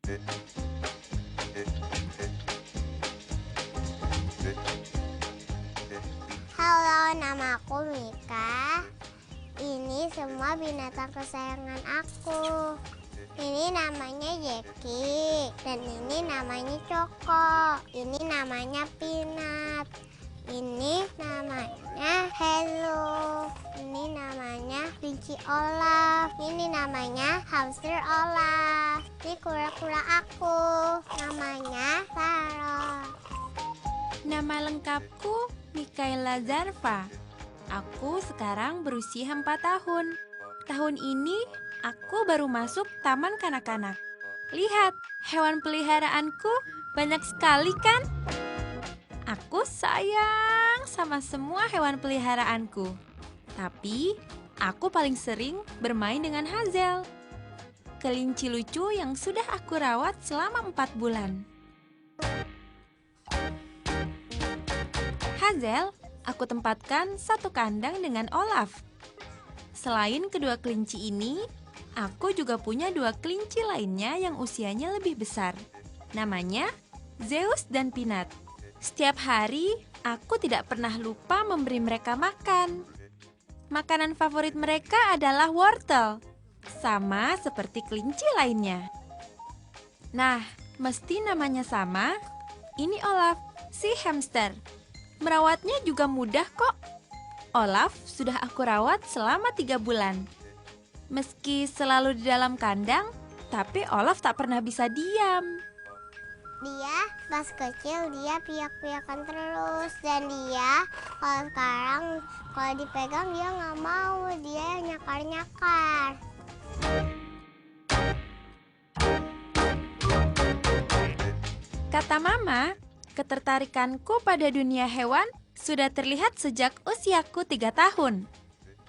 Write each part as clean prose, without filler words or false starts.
Halo, nama aku Mika. Ini semua binatang kesayangan aku. Ini namanya Jeki, dan ini namanya Coko. Ini namanya Pinat. Ini namanya Hello. Ini namanya kelinci Olaf. Ini namanya hamster Olaf. Ini kura-kura aku. Namanya Sarah. Nama lengkapku Mikaela Zarfa. Aku sekarang berusia 4 tahun. Tahun ini aku baru masuk taman kanak-kanak. Lihat, hewan peliharaanku banyak sekali kan? Aku sayang sama semua hewan peliharaanku. Tapi aku paling sering bermain dengan Hazel, kelinci lucu yang sudah aku rawat selama 4 bulan. Hazel, aku tempatkan satu kandang dengan Olaf. Selain kedua kelinci ini, aku juga punya 2 kelinci lainnya yang usianya lebih besar. Namanya Zeus dan Pinat. Setiap hari, aku tidak pernah lupa memberi mereka makan. Makanan favorit mereka adalah wortel, sama seperti kelinci lainnya. Nah, mesti namanya sama. Ini Olaf, si hamster. Merawatnya juga mudah kok. Olaf sudah aku rawat selama 3 bulan. Meski selalu di dalam kandang, tapi Olaf tak pernah bisa diam. Dia pas kecil dia piak-piakan terus, dan dia kalau sekarang kalau dipegang dia nggak mau, dia nyakar-nyakar. Kata Mama, ketertarikanku pada dunia hewan sudah terlihat sejak usiaku 3 tahun.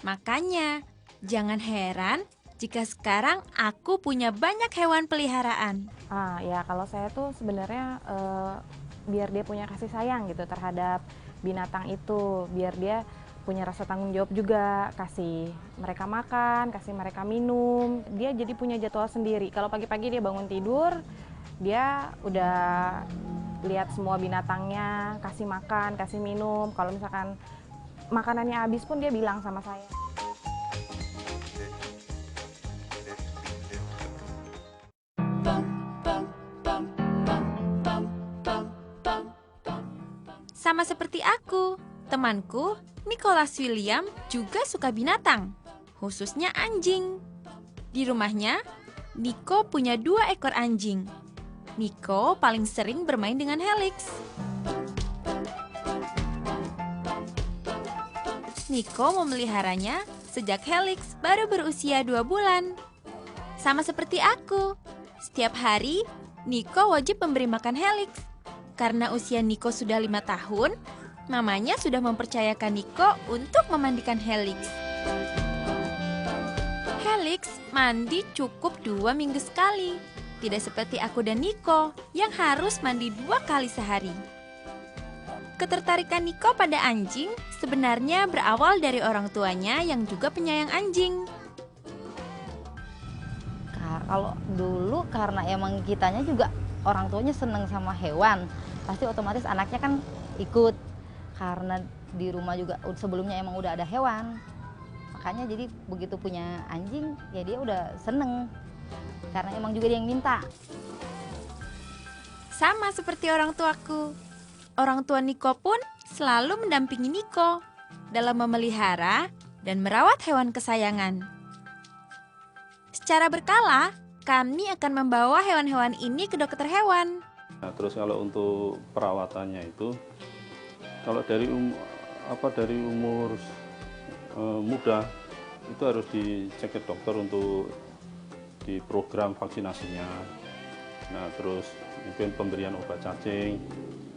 Makanya, jangan heran jika sekarang aku punya banyak hewan peliharaan. Ya kalau saya tuh sebenarnya biar dia punya kasih sayang gitu terhadap binatang itu, biar dia punya rasa tanggung jawab juga, kasih mereka makan, kasih mereka minum. Dia jadi punya jadwal sendiri. Kalau pagi-pagi dia bangun tidur, dia udah lihat semua binatangnya, kasih makan, kasih minum. Kalau misalkan makanannya habis pun dia bilang sama saya. Sama seperti aku, temanku Nicholas William juga suka binatang, khususnya anjing. Di rumahnya, Nico punya 2 ekor anjing. Nico paling sering bermain dengan Helix. Nico memeliharanya sejak Helix baru berusia 2 bulan. Sama seperti aku, setiap hari Nico wajib memberi makan Helix. Karena usia Nico sudah 5 tahun, mamanya sudah mempercayakan Nico untuk memandikan Helix. Helix mandi cukup 2 minggu sekali. Tidak seperti aku dan Nico yang harus mandi 2 kali sehari. Ketertarikan Nico pada anjing sebenarnya berawal dari orang tuanya yang juga penyayang anjing. Kalau dulu karena emang kitanya juga orang tuanya seneng sama hewan, pasti otomatis anaknya kan ikut. Karena di rumah juga sebelumnya emang udah ada hewan, makanya jadi begitu punya anjing ya dia udah seneng. Karena emang juga dia yang minta. Sama seperti orang tuaku. Orang tua Nico pun selalu mendampingi Nico dalam memelihara dan merawat hewan kesayangan. Secara berkala, kami akan membawa hewan-hewan ini ke dokter hewan. Nah, terus kalau untuk perawatannya itu, kalau dari umur muda itu harus dicek ke dokter untuk di program vaksinasinya. Nah, terus mungkin pemberian obat cacing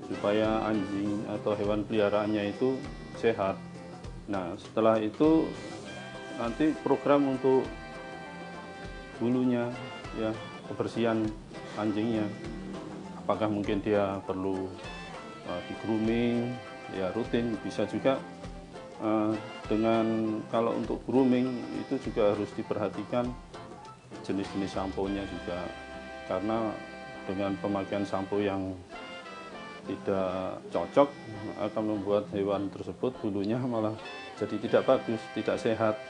supaya anjing atau hewan peliharaannya itu sehat. Nah, setelah itu nanti program untuk bulunya, ya, kebersihan anjingnya. Apakah mungkin dia perlu di grooming, ya rutin. Bisa juga dengan kalau untuk grooming itu juga harus diperhatikan jenis-jenis sampo-nya juga. karena dengan pemakaian sampo yang tidak cocok akan membuat hewan tersebut bulunya malah jadi tidak bagus, tidak sehat.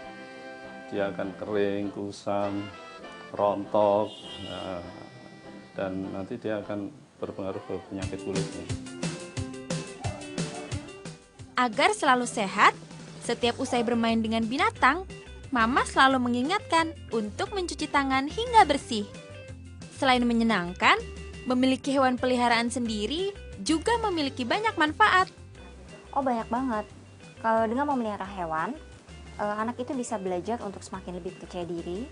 Dia akan kering, kusam, rontok, dan nanti dia akan berpengaruh ke penyakit kulitnya. Agar selalu sehat, setiap usai bermain dengan binatang, Mama selalu mengingatkan untuk mencuci tangan hingga bersih. Selain menyenangkan, memiliki hewan peliharaan sendiri juga memiliki banyak manfaat. Oh, banyak banget. Kalau dengan memelihara hewan, anak itu bisa belajar untuk semakin lebih percaya diri,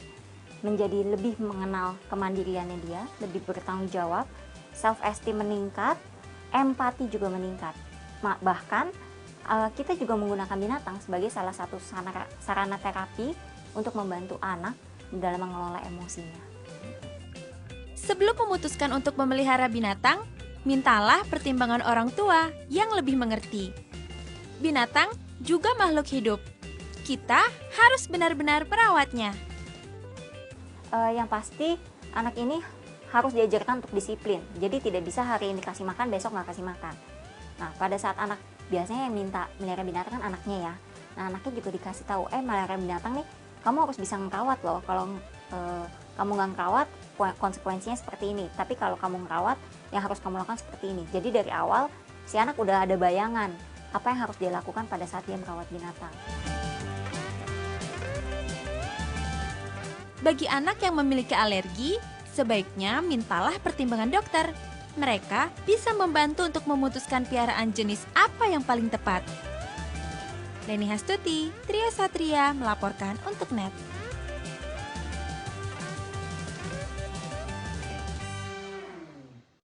menjadi lebih mengenal kemandiriannya dia, lebih bertanggung jawab, self-esteem meningkat, empati juga meningkat. Bahkan kita juga menggunakan binatang sebagai salah satu sarana terapi untuk membantu anak dalam mengelola emosinya. Sebelum memutuskan untuk memelihara binatang, mintalah pertimbangan orang tua yang lebih mengerti. Binatang juga makhluk hidup. Kita harus benar-benar merawatnya. Yang pasti anak ini harus diajarkan untuk disiplin. Jadi tidak bisa hari ini kasih makan, besok nggak kasih makan. Nah, pada saat anak, biasanya yang minta melihara binatang kan anaknya ya. Nah, anaknya juga dikasih tahu, melihara binatang nih, kamu harus bisa ngerawat loh. Kalau kamu nggak ngerawat, konsekuensinya seperti ini. Tapi kalau kamu ngerawat, yang harus kamu lakukan seperti ini. Jadi dari awal, si anak udah ada bayangan apa yang harus dia lakukan pada saat dia merawat binatang. Bagi anak yang memiliki alergi, sebaiknya mintalah pertimbangan dokter. Mereka bisa membantu untuk memutuskan piaraan jenis apa yang paling tepat. Leni Hastuti, Tria Satria melaporkan untuk NET.